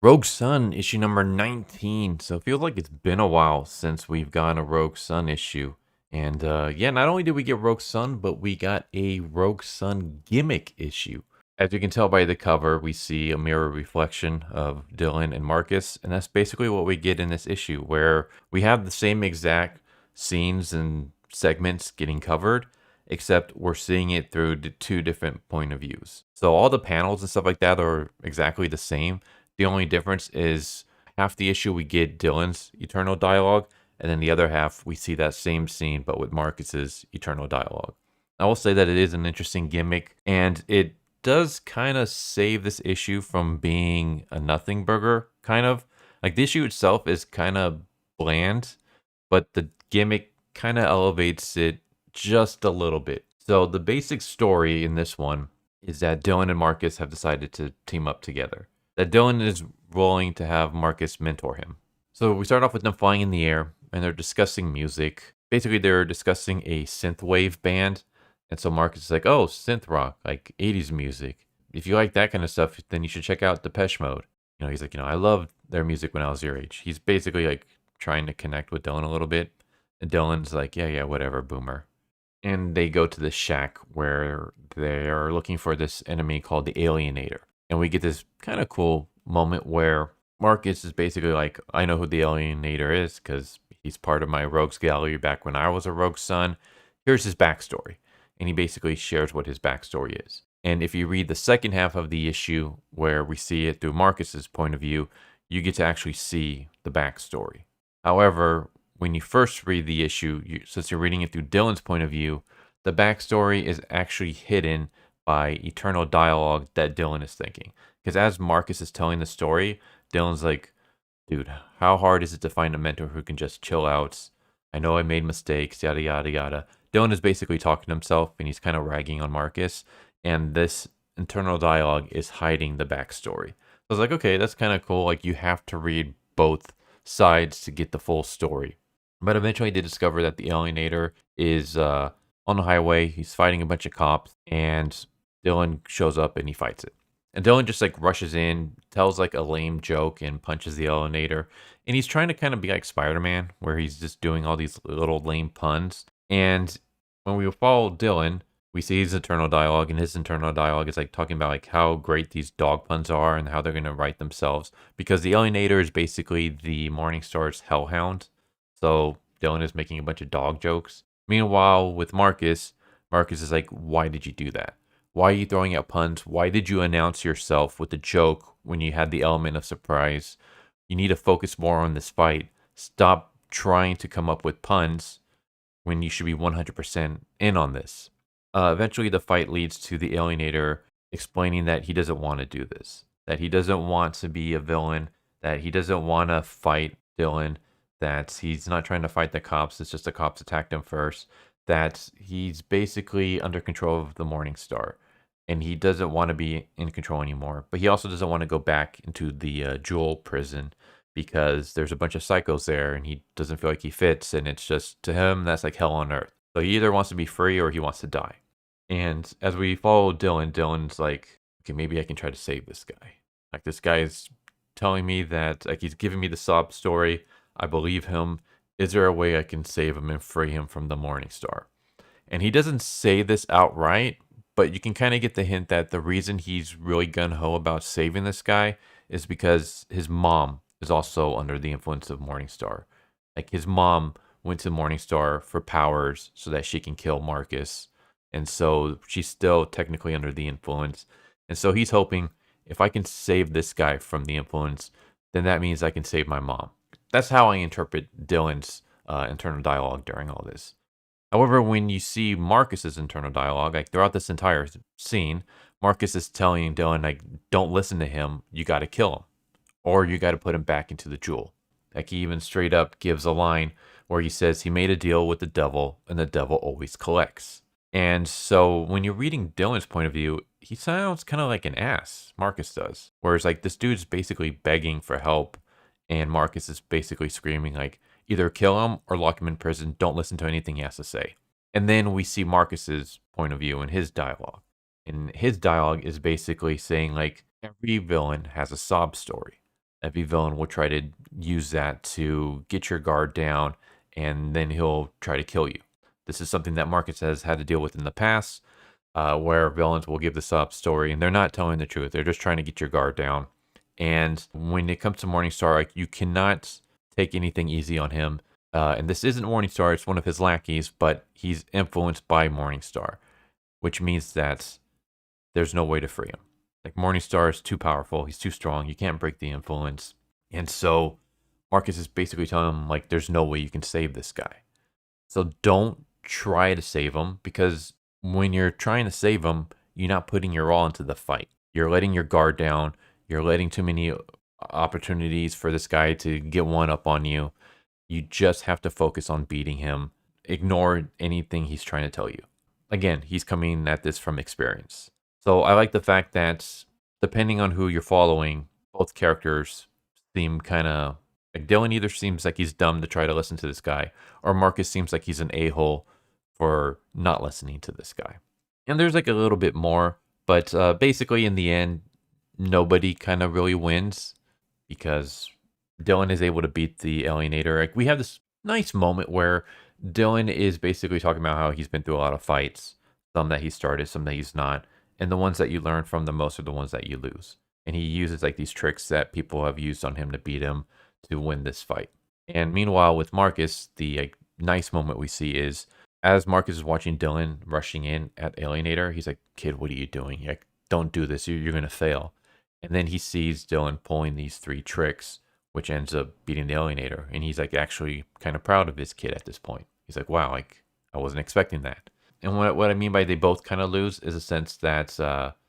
Rogue Sun issue number 19. So it feels like it's been a while since we've gotten a Rogue Sun issue. And yeah, not only did we get Rogue Sun, but we got a Rogue Sun gimmick issue. As you can tell by the cover, we see a mirror reflection of Dylan and Marcus. And that's basically what we get in this issue, where we have the same exact scenes and segments getting covered, except we're seeing it through the two different point of views. So all the panels and stuff like that are exactly the same. The only difference is half the issue we get Dylan's eternal dialogue, and then the other half we see that same scene but with Marcus's eternal dialogue. I will say that it is an interesting gimmick, and it does kind of save this issue from being a nothing burger, kind of. Like the issue itself is kind of bland, but the gimmick kind of elevates it just a little bit. So the basic story in this one is that Dylan and Marcus have decided to team up together. That Dylan is willing to have Marcus mentor him. So we start off with them flying in the air and they're discussing music. Basically, they're discussing a synthwave band. And so Marcus is like, oh, synth rock, like 80s music. If you like that kind of stuff, then you should check out Depeche Mode. He's like, I loved their music when I was your age. He's basically like trying to connect with Dylan a little bit. And Dylan's like, yeah, whatever, boomer. And they go to this shack where they're looking for this enemy called the Alienator. And we get this kind of cool moment where Marcus is basically like, I know who the Alienator is because he's part of my Rogues Gallery back when I was a Rogue Son. Here's his backstory. And he basically shares what his backstory is. And if you read the second half of the issue, where we see it through Marcus's point of view, you get to actually see the backstory. However, when you first read the issue, since you're reading it through Dylan's point of view, the backstory is actually hidden by eternal dialogue that Dylan is thinking. Because as Marcus is telling the story, Dylan's like, dude, how hard is it to find a mentor who can just chill out? I know I made mistakes, yada, yada, yada. Dylan is basically talking to himself and he's kind of ragging on Marcus. And this internal dialogue is hiding the backstory. So I was like, okay, that's kind of cool. Like, you have to read both sides to get the full story. But eventually they discover that the Alienator is on the highway. He's fighting a bunch of cops, and Dylan shows up and he fights it. And Dylan just like rushes in, tells like a lame joke, and punches the Alienator. And he's trying to kind of be like Spider-Man, where he's just doing all these little lame puns. And when we follow Dylan, we see his internal dialogue, and his internal dialogue is like talking about like how great these dog puns are and how they're going to write themselves. Because the Alienator is basically the Morningstar's hellhound. So Dylan is making a bunch of dog jokes. Meanwhile, with Marcus, Marcus is like, why did you do that? Why are you throwing out puns? Why did you announce yourself with a joke when you had the element of surprise? You need to focus more on this fight. Stop trying to come up with puns when you should be 100% in on this. Eventually, the fight leads to the Alienator explaining that he doesn't want to do this, that he doesn't want to be a villain, that he doesn't want to fight Dylan, that he's not trying to fight the cops. It's just the cops attacked him first, that he's basically under control of the Morningstar and he doesn't want to be in control anymore. But he also doesn't want to go back into the Jewel prison because there's a bunch of psychos there and he doesn't feel like he fits. And it's just, to him, that's like hell on earth. So he either wants to be free or he wants to die. And as we follow Dylan, Dylan's like, okay, maybe I can try to save this guy. Like, this guy is telling me that, like, he's giving me the sob story. I believe him. Is there a way I can save him and free him from the Morningstar? And he doesn't say this outright, but you can kind of get the hint that the reason he's really gung-ho about saving this guy is because his mom is also under the influence of Morningstar. Like, his mom went to Morningstar for powers so that she can kill Marcus. And so she's still technically under the influence. And so he's hoping, if I can save this guy from the influence, then that means I can save my mom. That's how I interpret Dylan's internal dialogue during all this. However, when you see Marcus's internal dialogue, like throughout this entire scene, Marcus is telling Dylan, like, don't listen to him. You got to kill him, or you got to put him back into the Jewel. Like, he even straight up gives a line where he says he made a deal with the devil, and the devil always collects. And so when you're reading Dylan's point of view, he sounds kind of like an ass. Marcus does. Whereas, like, this dude's basically begging for help, and Marcus is basically screaming, like, either kill him or lock him in prison. Don't listen to anything he has to say. And then we see Marcus's point of view in his dialogue. And his dialogue is basically saying, like, every villain has a sob story. Every villain will try to use that to get your guard down, and then he'll try to kill you. This is something that Marcus has had to deal with in the past, where villains will give this up story and they're not telling the truth. They're just trying to get your guard down. And when it comes to Morningstar, like, you cannot take anything easy on him. And this isn't Morningstar, it's one of his lackeys, but he's influenced by Morningstar, which means that there's no way to free him. Like, Morningstar is too powerful, he's too strong, you can't break the influence. And so Marcus is basically telling him, like, there's no way you can save this guy. So don't try to save him, because when you're trying to save him, you're not putting your all into the fight. You're letting your guard down. You're letting too many opportunities for this guy to get one up on you. You just have to focus on beating him. Ignore anything he's trying to tell you. Again, he's coming at this from experience. So I like the fact that depending on who you're following, both characters seem kind of like Dylan either seems like he's dumb to try to listen to this guy, or Marcus seems like he's an a-hole for not listening to this guy. And there's like a little bit more, but basically in the end, nobody kind of really wins because Dylan is able to beat the Alienator. Like, we have this nice moment where Dylan is basically talking about how he's been through a lot of fights, some that he started, some that he's not, and the ones that you learn from the most are the ones that you lose. And he uses like these tricks that people have used on him to beat him to win this fight. And meanwhile, with Marcus, the like, nice moment we see is as Marcus is watching Dylan rushing in at Alienator, he's like, "Kid, what are you doing? Like, don't do this. You're going to fail." And then he sees Dylan pulling these 3 tricks, which ends up beating the Alienator. And he's like actually kind of proud of his kid at this point. He's like, wow, like, I wasn't expecting that. And what I mean by they both kind of lose is a sense that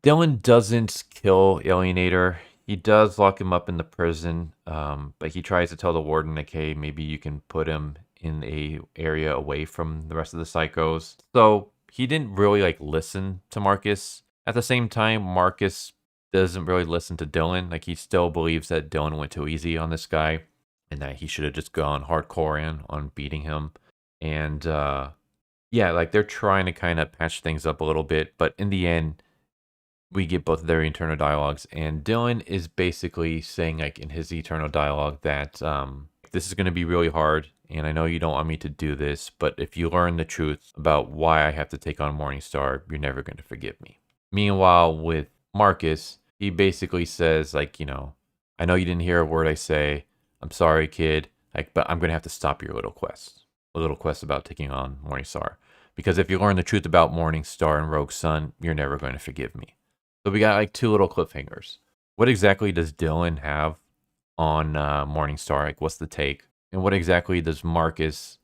Dylan doesn't kill Alienator. He does lock him up in the prison, but he tries to tell the warden, like, hey, maybe you can put him in a area away from the rest of the psychos. So he didn't really like listen to Marcus. At the same time, Marcus doesn't really listen to Dylan. Like, he still believes that Dylan went too easy on this guy and that he should have just gone hardcore in on beating him. And yeah, like, they're trying to kind of patch things up a little bit, but in the end, we get both of their internal dialogues, and Dylan is basically saying, like, in his eternal dialogue that this is going to be really hard, and I know you don't want me to do this, but if you learn the truth about why I have to take on Morningstar, you're never going to forgive me. Meanwhile, with Marcus, he basically says, like, you know, I know you didn't hear a word I say. I'm sorry, kid. Like, but I'm going to have to stop your little quest. A little quest about taking on Morningstar. Because if you learn the truth about Morningstar and Rogue Sun, you're never going to forgive me. So we got like 2 little cliffhangers. What exactly does Dylan have on Morningstar? Like, what's the take? And what exactly does Marcus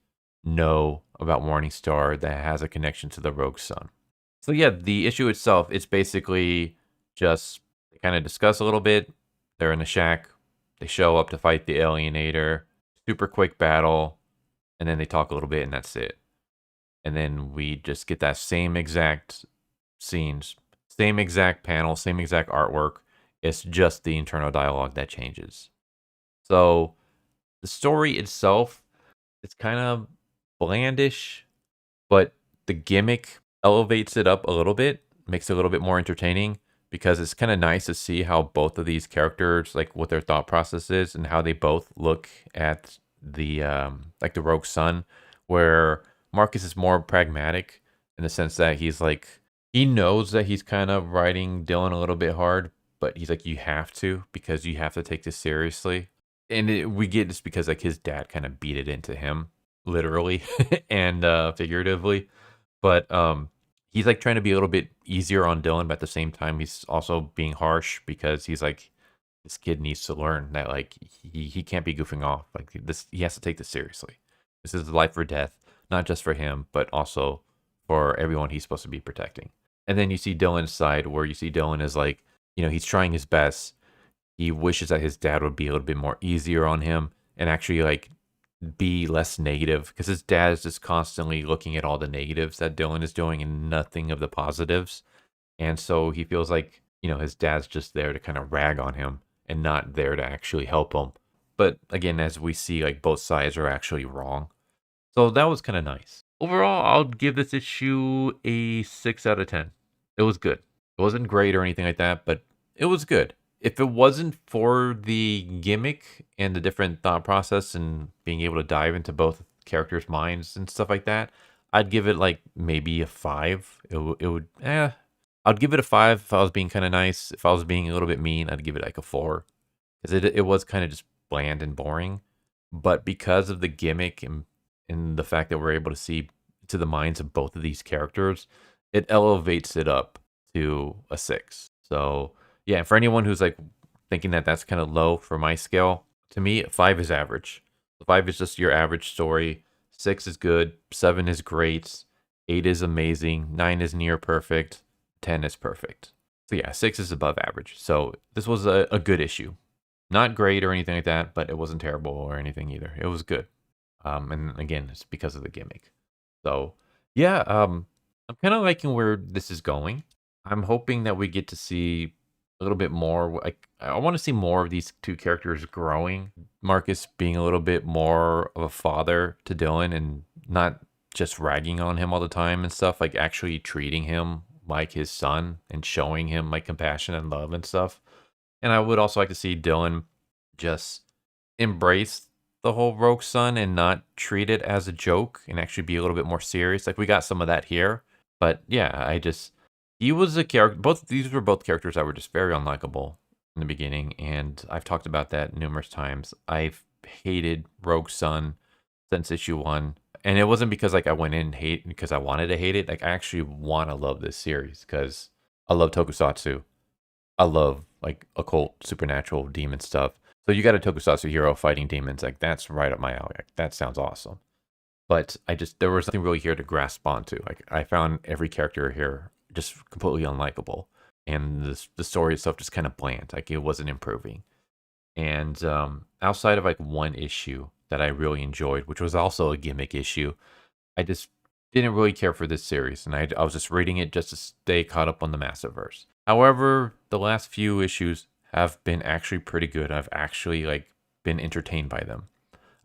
know about Morningstar that has a connection to the Rogue Sun? So yeah, the issue itself, it's basically just they kind of discuss a little bit. They're in the shack. They show up to fight the Alienator. Super quick battle. And then they talk a little bit and that's it. And then we just get that same exact scenes, same exact panel, same exact artwork. It's just the internal dialogue that changes. So the story itself, it's kind of blandish, but the gimmick elevates it up a little bit, makes it a little bit more entertaining, because it's kind of nice to see how both of these characters, like, what their thought process is and how they both look at the like the Rogue Sun, where Marcus is more pragmatic in the sense that he's like, he knows that he's kind of riding Dylan a little bit hard, but he's like, you have to, because you have to take this seriously. And we get this because like his dad kind of beat it into him, literally and figuratively. But he's like trying to be a little bit easier on Dylan, but at the same time, he's also being harsh because he's like, this kid needs to learn that like he can't be goofing off. Like, this, he has to take this seriously. This is life or death, not just for him, but also for everyone he's supposed to be protecting. And then you see Dylan's side, where you see Dylan is like, you know, he's trying his best. He wishes that his dad would be a little bit more easier on him and actually like be less negative, because his dad is just constantly looking at all the negatives that Dylan is doing and nothing of the positives. And so he feels like, you know, his dad's just there to kind of rag on him and not there to actually help him. But again, as we see, like, both sides are actually wrong. So that was kind of nice. Overall, I'll give this issue a 6 out of 10. It was good. It wasn't great or anything like that, but it was good. if it wasn't for the gimmick and the different thought process and being able to dive into both characters' minds and stuff like that, I'd give it like maybe a 5. I'd give it a 5 if I was being kind of nice. If I was being a little bit mean, I'd give it like a 4 because it was kind of just bland and boring. But because of the gimmick and the fact that we're able to see to the minds of both of these characters, it elevates it up to a 6. So yeah, for anyone who's like thinking that that's kind of low for my scale, to me, 5 is average. 5 is just your average story. 6 is good. 7 is great. 8 is amazing. 9 is near perfect. 10 is perfect. So yeah, 6 is above average. So this was a good issue. Not great or anything like that, but it wasn't terrible or anything either. It was good. And again, it's because of the gimmick. So yeah, I'm kind of liking where this is going. I'm hoping that we get to see a little bit more. Like I want to see more of these two characters growing. Marcus being a little bit more of a father to Dylan and not just ragging on him all the time and stuff. Like actually treating him like his son and showing him like compassion and love and stuff. And I would also like to see Dylan just embrace the whole Rogue Son and not treat it as a joke and actually be a little bit more serious. Like we got some of that here, but yeah, he was a character. These were both characters that were just very unlikable in the beginning, and I've talked about that numerous times. I've hated Rogue Son since issue 1, and it wasn't because like I went in and hate because I wanted to hate it. Like I actually want to love this series because I love tokusatsu. I love like occult, supernatural, demon stuff. So you got a tokusatsu hero fighting demons. Like that's right up my alley. Like, that sounds awesome. But there was nothing really here to grasp onto. Like I found every character here just completely unlikable, and the story itself just kind of bland. Like it wasn't improving. And outside of like one issue that I really enjoyed, which was also a gimmick issue, I just didn't really care for this series, and I was just reading it just to stay caught up on the Massiverse. However, the last few issues have been actually pretty good. I've actually like been entertained by them.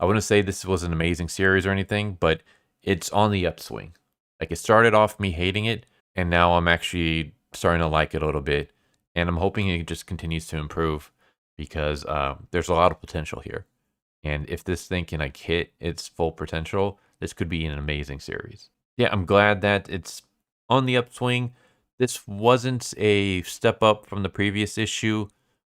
I wouldn't say this was an amazing series or anything, but it's on the upswing. Like it started off me hating it, and now I'm actually starting to like it a little bit, and I'm hoping it just continues to improve because there's a lot of potential here. And if this thing can like hit its full potential, this could be an amazing series. Yeah, I'm glad that it's on the upswing. This wasn't a step up from the previous issue,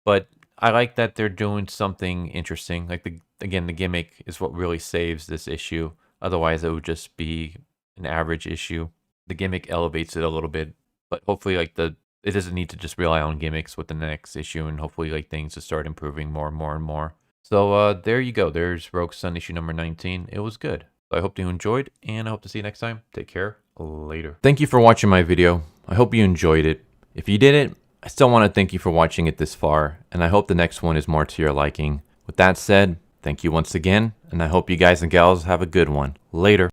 but I like that they're doing something interesting. Like the gimmick is what really saves this issue. Otherwise, it would just be an average issue. The gimmick elevates it a little bit, but hopefully, it doesn't need to just rely on gimmicks with the next issue, and hopefully, like things just start improving more and more and more. So there you go. There's Rogue Sun issue number 19. It was good. So I hope you enjoyed, and I hope to see you next time. Take care. Later. Thank you for watching my video. I hope you enjoyed it. If you didn't, I still want to thank you for watching it this far, and I hope the next one is more to your liking. With that said, thank you once again, and I hope you guys and gals have a good one. Later.